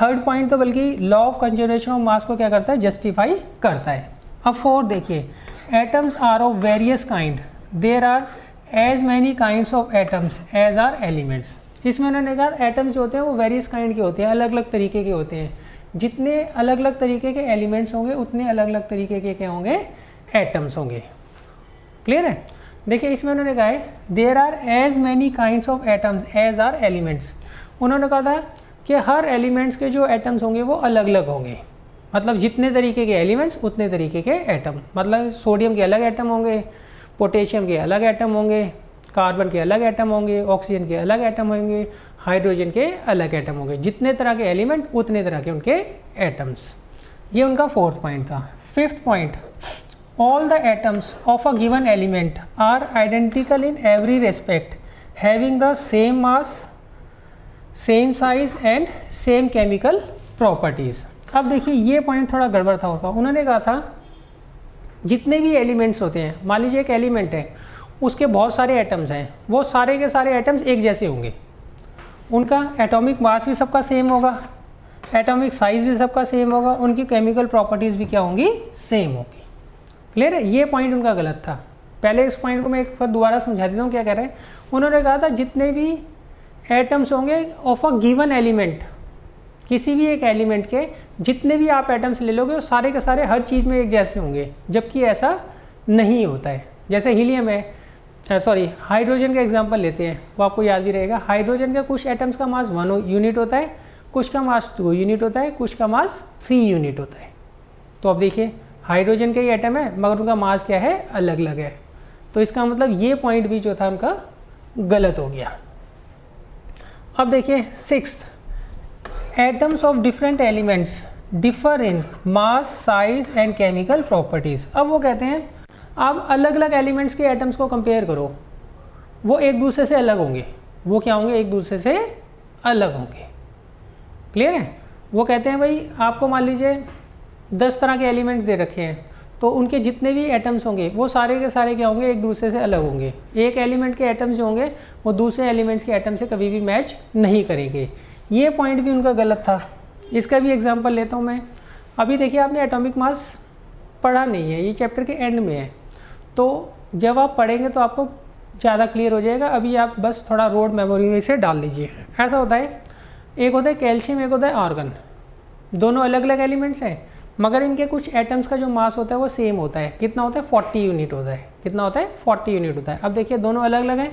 थर्ड पॉइंट तो बल्कि law of conservation of mass को क्या करता है, जस्टिफाई करता है। अब फोर्थ देखिए, atoms are of various kind, there are as many kinds of atoms as are elements. इसमें उन्होंने कहा एटम्स जो होते हैं वो वेरियस काइंड के होते हैं, अलग अलग तरीके के होते हैं। जितने अलग अलग तरीके के एलिमेंट्स होंगे उतने अलग अलग तरीके के क्या होंगे, एटम्स होंगे। क्लियर है? देखिए इसमें उन्होंने कहा है there are as many kinds of atoms as are elements. उन्होंने कहा था कि हर एलिमेंट्स के जो एटम्स होंगे वो अलग अलग होंगे, मतलब जितने तरीके के एलिमेंट्स उतने तरीके के एटम। मतलब सोडियम के अलग एटम होंगे, पोटेशियम के अलग एटम होंगे, कार्बन के अलग एटम होंगे, ऑक्सीजन के अलग एटम होंगे, हाइड्रोजन के अलग एटम होंगे। जितने तरह के एलिमेंट उतने तरह के उनके एटम्स। ये उनका फोर्थ पॉइंट था। Fifth point, all the atoms of a given element are identical in every respect having the same mass, same size and same chemical properties. अब देखिए ये पॉइंट थोड़ा गड़बड़ था उनका। उन्होंने कहा था जितने भी एलिमेंट्स होते हैं, मान लीजिए एक एलिमेंट है उसके बहुत सारे एटम्स हैं, वो सारे के सारे एटम्स एक जैसे होंगे, उनका एटॉमिक मास भी सबका सेम होगा, एटॉमिक साइज भी सबका सेम होगा, उनकी केमिकल प्रॉपर्टीज भी क्या होंगी, सेम होगी। क्लियर है? ये पॉइंट उनका गलत था। पहले इस पॉइंट को मैं एक बार दोबारा समझा देता हूँ क्या कह रहे हैं। उन्होंने कहा था जितने भी एटम्स होंगे ऑफ अ गिवन एलिमेंट, किसी भी एक एलिमेंट के जितने भी आप एटम्स ले लोगे वो सारे के सारे हर चीज़ में एक जैसे होंगे, जबकि ऐसा नहीं होता है। जैसे हीलियम है, हाइड्रोजन का एग्जांपल लेते हैं, वो आपको याद भी रहेगा। हाइड्रोजन का कुछ एटम्स का मास 1 यूनिट होता है, कुछ का मास 2 यूनिट होता है, कुछ का मास 3 यूनिट होता है। तो अब देखिए हाइड्रोजन के ही एटम है मगर उनका मास क्या है, अलग अलग है। तो इसका मतलब ये पॉइंट भी जो था उनका गलत हो गया। अब देखिए sixth, atoms of different elements differ in mass, size and chemical properties. अब वो कहते हैं आप अलग अलग एलिमेंट्स के एटम्स को कंपेयर करो, वो एक दूसरे से अलग होंगे। वो क्या होंगे, एक दूसरे से अलग होंगे। क्लियर है? वो कहते हैं भाई आपको मान लीजिए 10 तरह के एलिमेंट्स दे रखे हैं, तो उनके जितने भी एटम्स होंगे वो सारे के सारे क्या होंगे, एक दूसरे से अलग होंगे। एक एलिमेंट के एटम्स जो होंगे वो दूसरे एलिमेंट्स के एटम से कभी भी मैच नहीं करेंगे। ये पॉइंट भी उनका गलत था। इसका भी एग्जांपल लेता हूँ मैं। अभी देखिए आपने एटॉमिक मास पढ़ा नहीं है, ये चैप्टर के एंड में है, तो जब आप पढ़ेंगे तो आपको ज़्यादा क्लियर हो जाएगा। अभी आप बस थोड़ा रोड मेमोरी में इसे डाल लीजिए। ऐसा होता है, एक होता है कैल्शियम, एक होता है आर्गन। दोनों अलग अलग एलिमेंट्स हैं मगर इनके कुछ एटम्स का जो मास होता है वो सेम होता है। कितना होता है, 40 यूनिट होता है। कितना होता है, 40 यूनिट होता है। अब देखिए दोनों अलग अलग हैं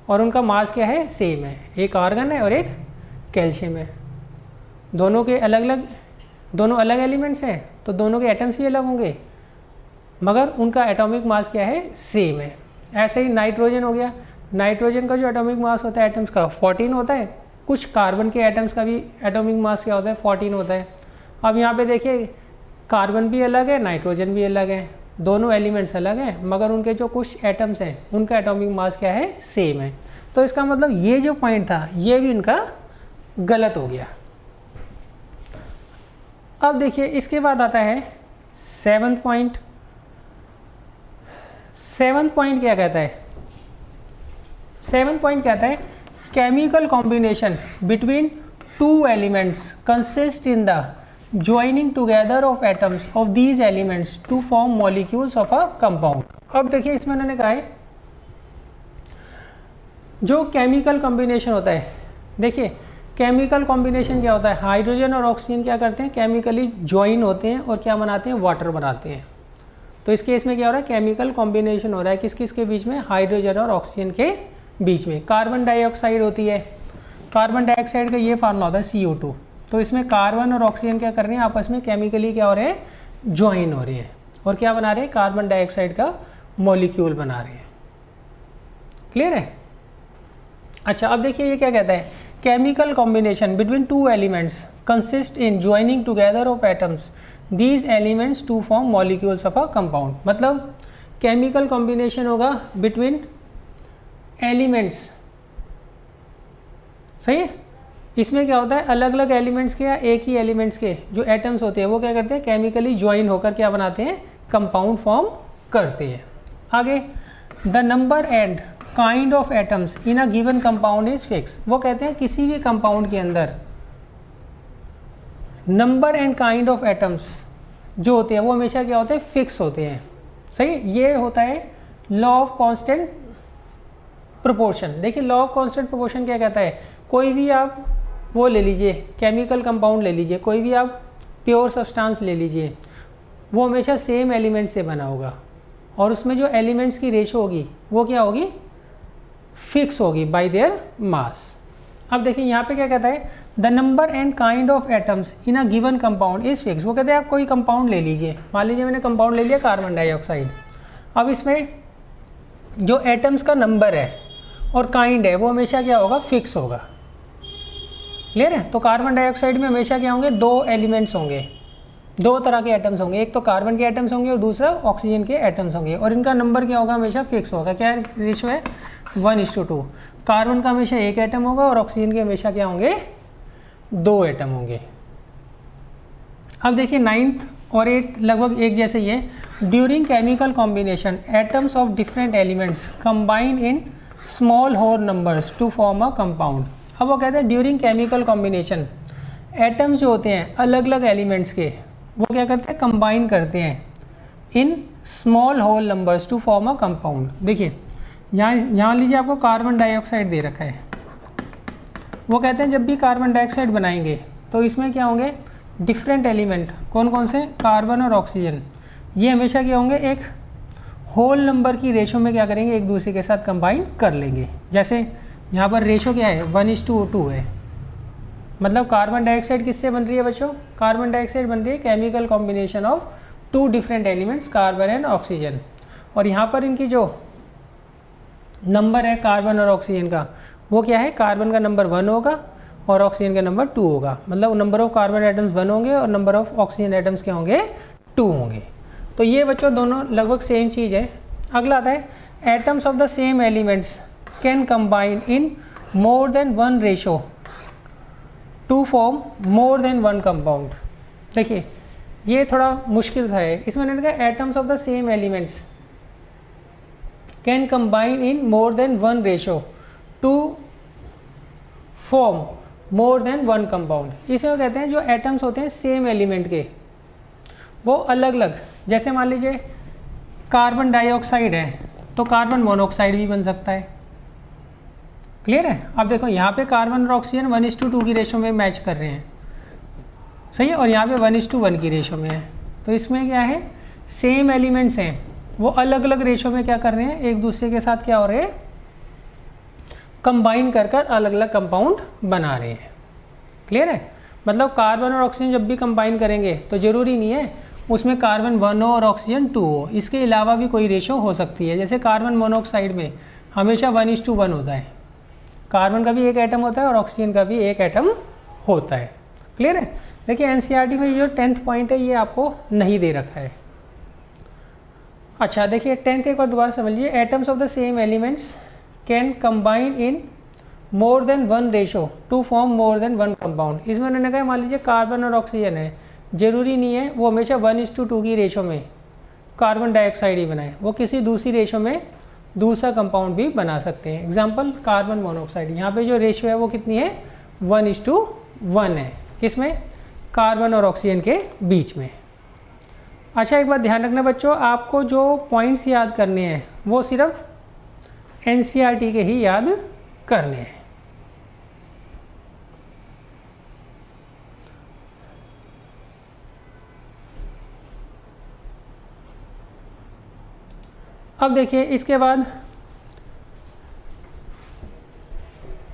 और उनका मास क्या है, सेम है। एक आर्गन है और एक कैल्शियम है। दोनों के अलग अलग, दोनों अलग एलिमेंट्स हैं तो दोनों के एटम्स भी अलग होंगे मगर उनका एटॉमिक मास क्या है, सेम है। ऐसे ही नाइट्रोजन हो गया। नाइट्रोजन का जो एटॉमिक मास होता है एटम्स का 14 होता है। कुछ कार्बन के एटम्स का भी एटॉमिक मास क्या होता है, 14 होता है। अब यहाँ पे देखिए कार्बन भी अलग है, नाइट्रोजन भी अलग है, दोनों एलिमेंट्स अलग हैं मगर उनके जो कुछ एटम्स हैं उनका एटॉमिक मास क्या है, सेम है। तो इसका मतलब ये जो पॉइंट था ये भी उनका गलत हो गया। अब देखिए इसके बाद आता है 7th पॉइंट। 7th पॉइंट क्या कहता है, 7th पॉइंट कहता है chemical combination between 2 elements consist in the joining together of atoms of these elements to form molecules of a compound। अब देखिए इसमें उन्होंने कहा है जो केमिकल कॉम्बिनेशन होता है, देखिए केमिकल कॉम्बिनेशन क्या होता है, हाइड्रोजन और ऑक्सीजन क्या करते हैं, केमिकली ज्वाइन होते हैं और क्या बनाते हैं, वाटर बनाते हैं। तो इस केस में क्या हो रहा है, केमिकल कॉम्बिनेशन हो रहा है किस किस के बीच में, हाइड्रोजन और ऑक्सीजन के बीच में। कार्बन डाइऑक्साइड होती है, कार्बन डाइऑक्साइड का ये फार्मूला होता है CO2। तो इसमें कार्बन और ऑक्सीजन क्या कर रहे हैं, आपस में केमिकली क्या हो रहे हैं, ज्वाइन हो रहे हैं और क्या बना रहे हैं, कार्बन डाइऑक्साइड का मॉलिक्यूल बना रहे हैं। क्लियर है। अच्छा अब देखिए ये क्या कहता है, chemical combination between two elements consist in joining together of atoms these elements to form molecules of a compound. मतलब केमिकल कॉम्बिनेशन होगा बिटवीन एलिमेंट्स, सही है। इसमें क्या होता है, अलग अलग एलिमेंट्स के या एक ही एलिमेंट्स के जो एटम्स होते हैं वो क्या करते हैं, केमिकली ज्वाइन होकर क्या बनाते हैं, कंपाउंड फॉर्म करते हैं। आगे, the number and kind of atoms in a given compound is fix. वो कहते हैं किसी भी कंपाउंड के अंदर number and kind of atoms जो होते हैं वो हमेशा क्या होते हैं, फिक्स होते हैं। सही, ये होता है लॉ ऑफ कांस्टेंट प्रोपोर्शन। देखिए लॉ ऑफ कांस्टेंट प्रोपोर्शन क्या कहता है, कोई भी आप वो ले लीजिए, केमिकल कंपाउंड ले लीजिए, कोई भी आप प्योर सब्सटेंस ले लीजिए, वो हमेशा सेम एलिमेंट से बना होगा और उसमें जो एलिमेंट्स की रेशो होगी वो क्या होगी, फिक्स होगी बाय देयर मास। अब देखिए यहाँ पे क्या कहता है, the number and kind of atoms in a given compound is fix. वो कहते हैं आप कोई कंपाउंड ले लीजिए, मान लीजिए मैंने कंपाउंड ले लिया कार्बन डाइऑक्साइड। अब इसमें जो एटम्स का नंबर है और काइंड है वो हमेशा क्या होगा, फिक्स होगा। क्लियर है। तो कार्बन डाइऑक्साइड में हमेशा क्या होंगे, दो एलिमेंट्स होंगे, दो तरह के एटम्स होंगे, एक तो कार्बन के एटम्स होंगे और दूसरा ऑक्सीजन के एटम्स होंगे और इनका नंबर क्या होगा, हमेशा फिक्स होगा। क्या रेशियो है, 1:2। कार्बन का हमेशा एक एटम होगा और ऑक्सीजन के हमेशा क्या होंगे, दो एटम होंगे। अब देखिए 9th और 8th लगभग एक जैसे ही है। During chemical combination atoms of different elements combine in small whole numbers to form a compound. अब वो कहते हैं ड्यूरिंग केमिकल कॉम्बिनेशन एटम्स जो होते हैं अलग अलग एलिमेंट्स के वो क्या करते हैं, कंबाइन करते हैं in small whole numbers to form a compound. देखिए यहाँ लीजिए आपको कार्बन डाइऑक्साइड दे रखा है, वो कहते हैं जब भी कार्बन डाइऑक्साइड बनाएंगे तो इसमें क्या होंगे, डिफरेंट एलिमेंट, कौन कौन से, कार्बन और ऑक्सीजन, ये हमेशा क्या होंगे, एक होल नंबर की रेशो में क्या करेंगे, एक दूसरे के साथ कंबाइन कर लेंगे। जैसे यहाँ पर रेशो क्या है, 1:2 है। मतलब कार्बन डाइऑक्साइड किससे बन रही है बच्चों, कार्बन डाइऑक्साइड बन रही है chemical combination of two different elements carbon and oxygen. और यहाँ पर इनकी जो नंबर है कार्बन और ऑक्सीजन का वो क्या है, कार्बन का नंबर 1 होगा और ऑक्सीजन का नंबर 2 होगा। मतलब नंबर ऑफ कार्बन एटम्स 1 होंगे और नंबर ऑफ ऑक्सीजन एटम्स क्या होंगे, 2 होंगे। तो ये बच्चों दोनों लगभग सेम चीज़ है। अगला आता है atoms of the same elements can combine in more than 1 ratio two form more than 1 compound. देखिए ये थोड़ा मुश्किल सा है, इसमें मैंने कहा atoms of the same elements can combine in more than 1 ratio two form more than 1 compound. इसमें कहते हैं जो एटम्स होते हैं सेम एलिमेंट के वो अलग अलग, जैसे मान लीजिए कार्बन डाइऑक्साइड है तो कार्बन मोनोऑक्साइड भी बन सकता है। क्लियर है। अब देखो यहाँ पे कार्बन और ऑक्सीजन 1:2 की रेशो में मैच कर रहे हैं, सही है, और यहाँ पे 1:1 की रेशो में है। तो इसमें क्या है, सेम एलिमेंट्स हैं वो अलग अलग रेशो में क्या कर रहे हैं, एक दूसरे के साथ क्या हो रहे हैं, कंबाइन कर कर अलग अलग कंपाउंड बना रहे हैं। क्लियर है। मतलब कार्बन और ऑक्सीजन जब भी कंबाइन करेंगे तो ज़रूरी नहीं है उसमें कार्बन 1 हो और ऑक्सीजन 2 हो, इसके अलावा भी कोई रेशो हो सकती है। जैसे कार्बन मोनोऑक्साइड में हमेशा 1:1 होता है, कार्बन का भी एक एटम होता है और ऑक्सीजन का भी एक एटम होता है। क्लियर है। देखिए एनसीईआरटी में ये जो 10th पॉइंट है ये आपको नहीं दे रखा है। अच्छा देखिए 10th एक बार दोबारा समझिए, atoms of the same elements can combine in more than 1 ratio two form more than 1 compound. इसमें उन्होंने कहा मान लीजिए कार्बन और ऑक्सीजन है, जरूरी नहीं है वो हमेशा 1:2 की रेशो में कार्बन डाइऑक्साइड ही बनाए, वो किसी दूसरी रेशो में दूसरा कंपाउंड भी बना सकते हैं। एग्जाम्पल कार्बन मोनोऑक्साइड, यहाँ पे जो रेशियो है वो कितनी है, 1:1 है, किसमें, कार्बन और ऑक्सीजन के बीच में। अच्छा एक बात ध्यान रखना बच्चों, आपको जो पॉइंट्स याद करने हैं वो सिर्फ एनसीईआरटी के ही याद करने हैं। अब देखिए इसके बाद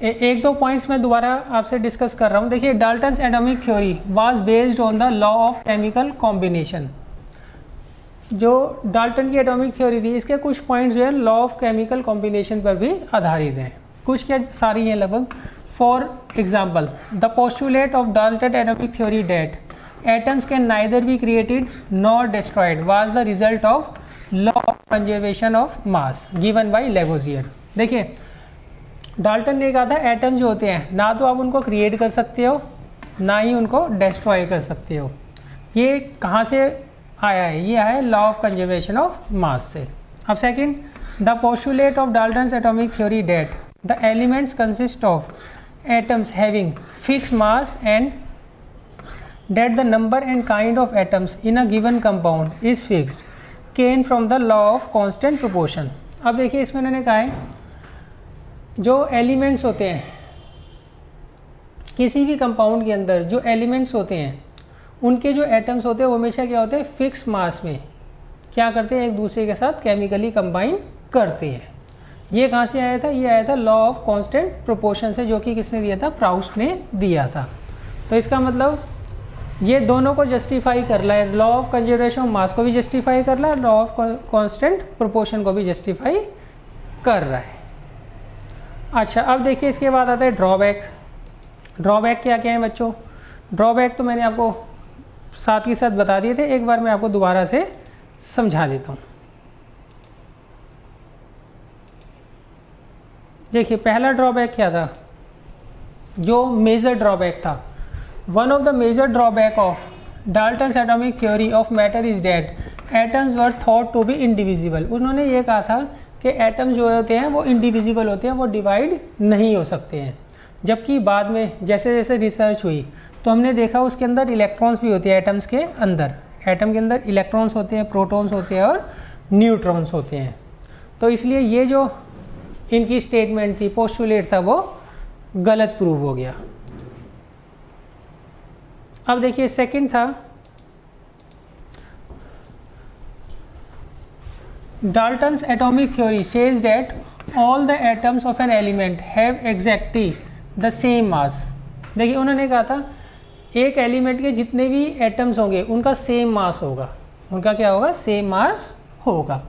एक दो पॉइंट्स मैं दोबारा आपसे डिस्कस कर रहा हूँ। देखिए Dalton's atomic theory was based on the law of chemical combination. जो डाल्टन की एटॉमिक थ्योरी थी इसके कुछ पॉइंट्स जो है लॉ ऑफ केमिकल कॉम्बिनेशन पर भी आधारित हैं, कुछ क्या सारी हैं लगभग। For example the postulate of Dalton atomic theory that atoms can neither be created nor destroyed was the result of law of conservation of mass given by Lavoisier. देखिए डाल्टन ने कहा था एटम जो होते हैं ना तो आप उनको क्रिएट कर सकते हो ना ही उनको डिस्ट्रॉय कर सकते हो। ये कहाँ से आया है? ये आया है law of conservation of mass से। अब second, the postulate of Dalton's atomic theory that the elements consist of atoms having fixed mass and that the number and kind of atoms in a given compound is fixed came from the law of constant proportion। अब देखिए इसमें उन्होंने कहा है जो elements होते हैं किसी भी कंपाउंड के अंदर, जो एलिमेंट्स होते हैं उनके जो एटम्स होते हैं वो हमेशा क्या होते हैं, फिक्स मास में क्या करते हैं, एक दूसरे के साथ केमिकली कंबाइन करते हैं। ये कहाँ से आया था? ये आया था लॉ ऑफ कांस्टेंट प्रोपोर्शन से, जो कि किसने दिया था? प्राउस्ट ने दिया था। तो इसका मतलब ये दोनों को जस्टिफाई कर रहा है, law of conservation of mass को भी जस्टिफाई कर रहा है, लॉ ऑफ कांस्टेंट प्रोपोर्शन को भी जस्टिफाई कर रहा है। अच्छा अब देखिए इसके बाद आता है ड्रॉबैक। ड्रॉबैक क्या क्या है बच्चों? ड्रॉबैक तो मैंने आपको साथ ही साथ बता दिए थे, एक बार मैं आपको दोबारा से समझा देता हूँ। देखिए पहला ड्रॉबैक क्या था? जो मेजर ड्रॉबैक था, one of the major drawback of Dalton's atomic theory of matter is that atoms were thought to be indivisible. उन्होंने ये कहा था कि एटम्स जो होते हैं वो इंडिविजिबल होते हैं, वो डिवाइड नहीं हो सकते हैं। जबकि बाद में जैसे जैसे रिसर्च हुई तो हमने देखा उसके अंदर इलेक्ट्रॉन्स भी होते हैं। एटम्स के अंदर, एटम के अंदर इलेक्ट्रॉन्स होते हैं, प्रोटॉन्स होते हैं और न्यूट्रॉन्स होते हैं। तो इसलिए ये जो इनकी स्टेटमेंट थी, पोस्टुलेट था, वो गलत प्रूव हो गया। अब देखिए सेकंड था Dalton's atomic theory says that all the atoms of an element have exactly the same मास। देखिए उन्होंने कहा था एक एलिमेंट के जितने भी एटम्स होंगे उनका सेम मास होगा। उनका क्या होगा? सेम मास होगा।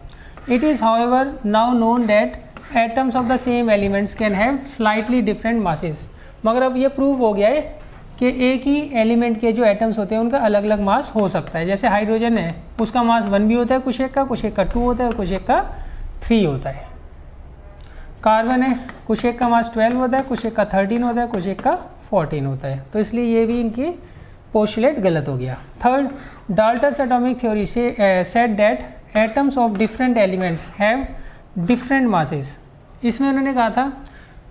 It is however now known that atoms of the same elements can have slightly different masses. मगर अब ये प्रूव हो गया है कि एक ही एलिमेंट के जो एटम्स होते हैं उनका अलग अलग मास हो सकता है। जैसे हाइड्रोजन है, उसका मास 1 भी होता है कुछ एक का 2 होता है और कुछ एक का 3 होता है। कार्बन है, कुछ एक का मास 12 होता है, कुछ एक का 13 होता है, कुछ एक का 14 होता है। तो इसलिए ये भी इनकी पोस्टुलेट गलत हो गया। थर्ड, डाल्टन्स एटॉमिक थ्योरी से said that atoms of different elements have different masses. इसमें उन्होंने कहा था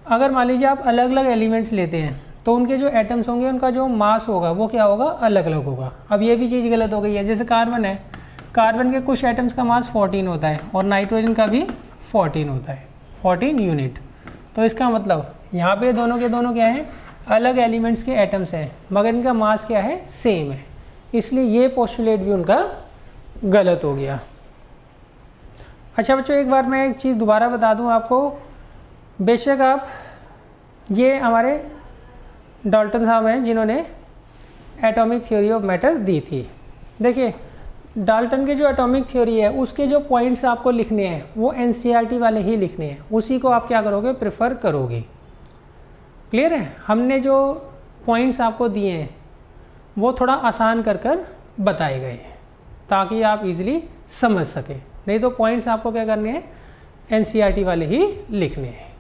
अगर मान लीजिए आप अलग अलग एलिमेंट्स लेते हैं तो उनके जो एटम्स होंगे उनका जो मास होगा वो क्या होगा? अलग अलग होगा। अब ये भी चीज़ गलत हो गई है। जैसे कार्बन है, कार्बन के कुछ एटम्स का मास 14 होता है और नाइट्रोजन का भी 14 होता है, 14 यूनिट। तो इसका मतलब यहाँ पे दोनों के दोनों क्या हैं? अलग एलिमेंट्स के एटम्स हैं, मगर इनका मास क्या है? सेम है। इसलिए ये पोस्टुलेट भी उनका गलत हो गया। अच्छा बच्चों एक बार मैं एक चीज़ दोबारा बता दूं आपको। बेशक आप ये हमारे डाल्टन साहब हैं जिन्होंने एटॉमिक थ्योरी ऑफ मैटर दी थी। देखिए डाल्टन के जो एटॉमिक थ्योरी है उसके जो पॉइंट्स आपको लिखने हैं वो एनसीईआरटी वाले ही लिखने हैं, उसी को आप क्या करोगे? प्रेफर करोगे। क्लियर है? हमने जो पॉइंट्स आपको दिए हैं वो थोड़ा आसान कर बताए गए हैं ताकि आप इजीली समझ सकें। नहीं तो पॉइंट्स आपको क्या करने हैं? एनसीईआरटी वाले ही लिखने हैं।